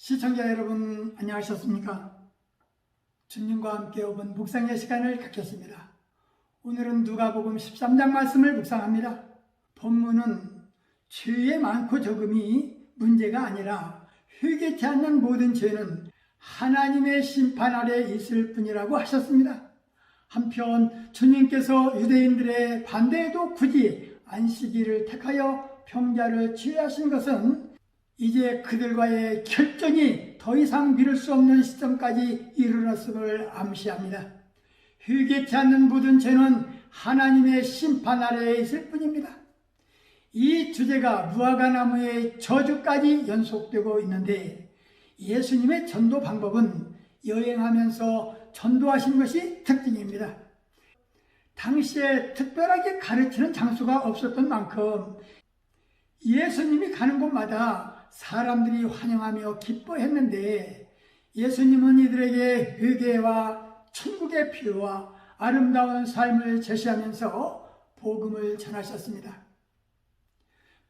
시청자 여러분 안녕하셨습니까? 주님과 함께 5분 묵상의 시간을 갖겠습니다. 오늘은 누가복음 13장 말씀을 묵상합니다. 본문은 죄의 많고 적음이 문제가 아니라 회개치 않는 모든 죄는 하나님의 심판 아래 있을 뿐이라고 하셨습니다. 한편 주님께서 유대인들의 반대에도 굳이 안식일을 택하여 병자를 치유하신 것은 이제 그들과의 결전이 더 이상 미룰 수 없는 시점까지 이르렀음을 암시합니다. 회개치 않는 모든 죄는 하나님의 심판 아래에 있을 뿐입니다. 이 주제가 무화과나무의 저주까지 연속되고 있는데 예수님의 전도 방법은 여행하면서 전도하신 것이 특징입니다. 당시에 특별하게 가르치는 장소가 없었던 만큼 예수님이 가는 곳마다 사람들이 환영하며 기뻐했는데 예수님은 이들에게 회개와 천국의 피와 아름다운 삶을 제시하면서 복음을 전하셨습니다.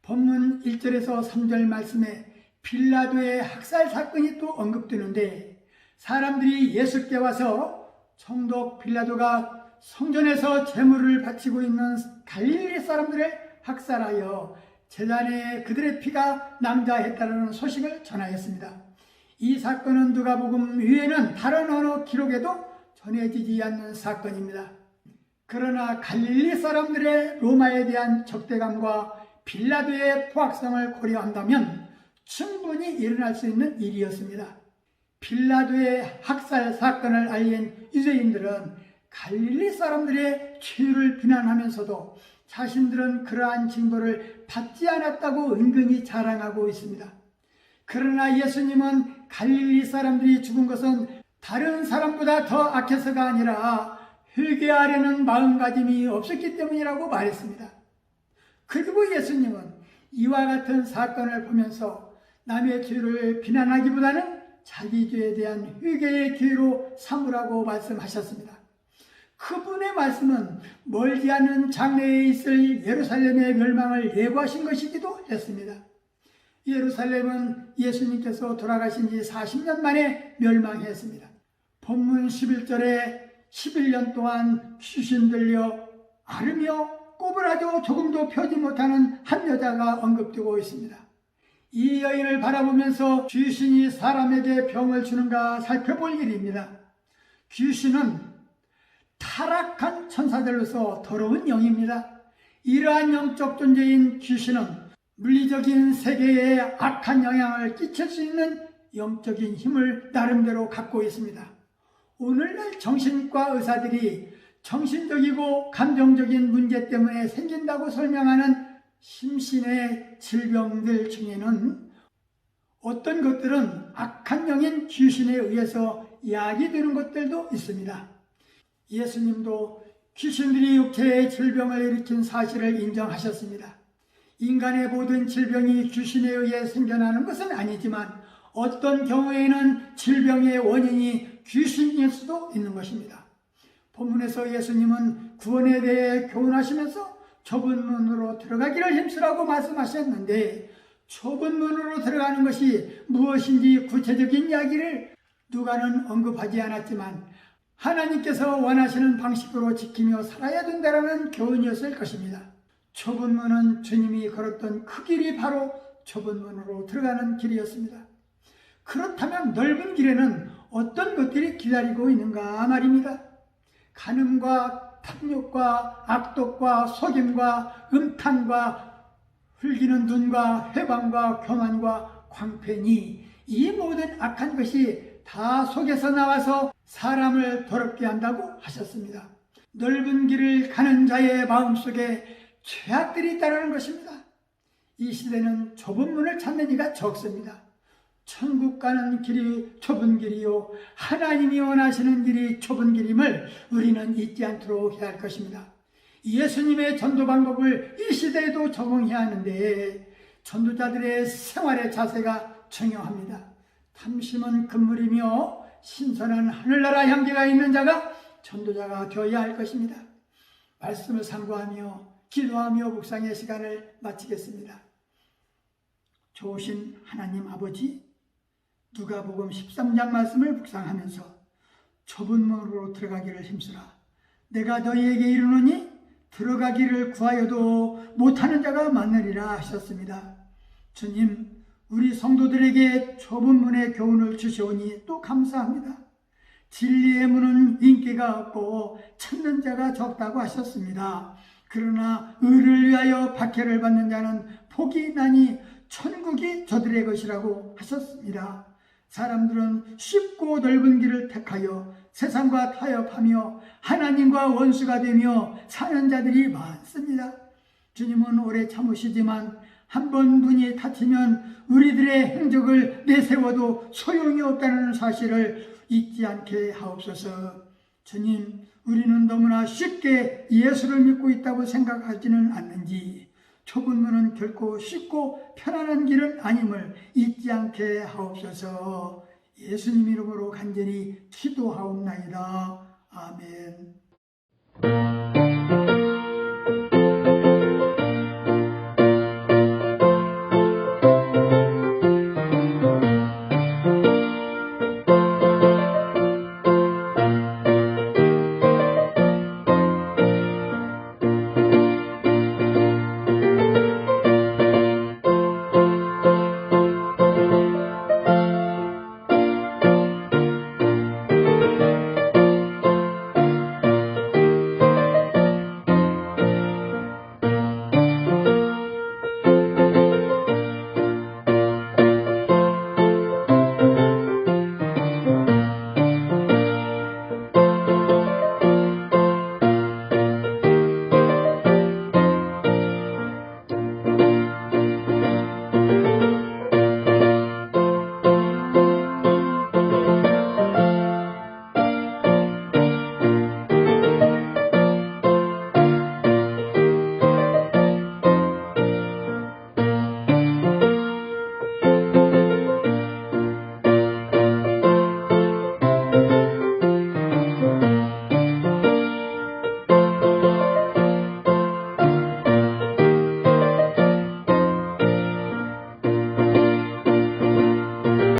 본문 1절에서 3절 말씀에 빌라도의 학살 사건이 또 언급되는데 사람들이 예수께 와서 총독 빌라도가 성전에서 제물을 바치고 있는 갈릴리 사람들을 학살하여 제단에 그들의 피가 낭자했다는 소식을 전하였습니다. 이 사건은 누가복음 외에는 다른 어느 기록에도 전해지지 않는 사건입니다. 그러나 갈릴리 사람들의 로마에 대한 적대감과 빌라도의 포악성을 고려한다면 충분히 일어날 수 있는 일이었습니다. 빌라도의 학살 사건을 알린 유대인들은 갈릴리 사람들의 죄를 비난하면서도 자신들은 그러한 징벌을 받지 않았다고 은근히 자랑하고 있습니다. 그러나 예수님은 갈릴리 사람들이 죽은 것은 다른 사람보다 더 악해서가 아니라 회개하려는 마음가짐이 없었기 때문이라고 말했습니다. 그리고 예수님은 이와 같은 사건을 보면서 남의 죄를 비난하기보다는 자기 죄에 대한 회개의 기회로 삼으라고 말씀하셨습니다. 그분의 말씀은 멀지 않은 장래에 있을 예루살렘의 멸망을 예고하신 것이기도 했습니다. 예루살렘은 예수님께서 돌아가신 지 40년 만에 멸망했습니다. 본문 11절에 11년 동안 귀신 들려 앓으며 꼬부라져 조금도 펴지 못하는 한 여자가 언급되고 있습니다. 이 여인을 바라보면서 귀신이 사람에게 병을 주는가 살펴볼 일입니다. 귀신은 타락한 천사들로서 더러운 영입니다. 이러한 영적 존재인 귀신은 물리적인 세계에 악한 영향을 끼칠 수 있는 영적인 힘을 나름대로 갖고 있습니다. 오늘날 정신과 의사들이 정신적이고 감정적인 문제 때문에 생긴다고 설명하는 심신의 질병들 중에는 어떤 것들은 악한 영인 귀신에 의해서 야기되는 것들도 있습니다. 예수님도 귀신들이 육체의 질병을 일으킨 사실을 인정하셨습니다. 인간의 모든 질병이 귀신에 의해 생겨나는 것은 아니지만 어떤 경우에는 질병의 원인이 귀신일 수도 있는 것입니다. 본문에서 예수님은 구원에 대해 교훈하시면서 좁은 문으로 들어가기를 힘쓰라고 말씀하셨는데 좁은 문으로 들어가는 것이 무엇인지 구체적인 이야기를 누가는 언급하지 않았지만 하나님께서 원하시는 방식으로 지키며 살아야 된다는 교훈이었을 것입니다. 좁은 문은 주님이 걸었던 그 길이 바로 좁은 문으로 들어가는 길이었습니다. 그렇다면 넓은 길에는 어떤 것들이 기다리고 있는가 말입니다. 간음과 탐욕과 악독과 속임과 음탕과 흘기는 눈과 회방과 교만과 광팬이 이 모든 악한 것이 다 속에서 나와서 사람을 더럽게 한다고 하셨습니다. 넓은 길을 가는 자의 마음속에 죄악들이 있다는 것입니다. 이 시대는 좁은 문을 찾는 이가 적습니다. 천국 가는 길이 좁은 길이요 하나님이 원하시는 길이 좁은 길임을 우리는 잊지 않도록 해야 할 것입니다. 예수님의 전도 방법을 이 시대에도 적용해야 하는데 전도자들의 생활의 자세가 중요합니다. 탐심은 금물이며 신선한 하늘나라 향기가 있는 자가 전도자가 되어야 할 것입니다. 말씀을 상고하며 기도하며 묵상의 시간을 마치겠습니다. 좋으신 하나님 아버지, 누가복음 13장 말씀을 묵상하면서 좁은 문으로 들어가기를 힘쓰라. 내가 너희에게 이르노니 들어가기를 구하여도 못하는 자가 많으리라 하셨습니다. 주님, 우리 성도들에게 좁은 문의 교훈을 주시오니 또 감사합니다. 진리의 문은 인기가 없고 찾는 자가 적다고 하셨습니다. 그러나 의를 위하여 박해를 받는 자는 복이 나니 천국이 저들의 것이라고 하셨습니다. 사람들은 쉽고 넓은 길을 택하여 세상과 타협하며 하나님과 원수가 되며 사는 자들이 많습니다. 주님은 오래 참으시지만 한 번 눈이 닫히면 우리들의 행적을 내세워도 소용이 없다는 사실을 잊지 않게 하옵소서. 주님, 우리는 너무나 쉽게 예수를 믿고 있다고 생각하지는 않는지 좁은 문은 결코 쉽고 편안한 길은 아님을 잊지 않게 하옵소서. 예수님 이름으로 간절히 기도하옵나이다. 아멘.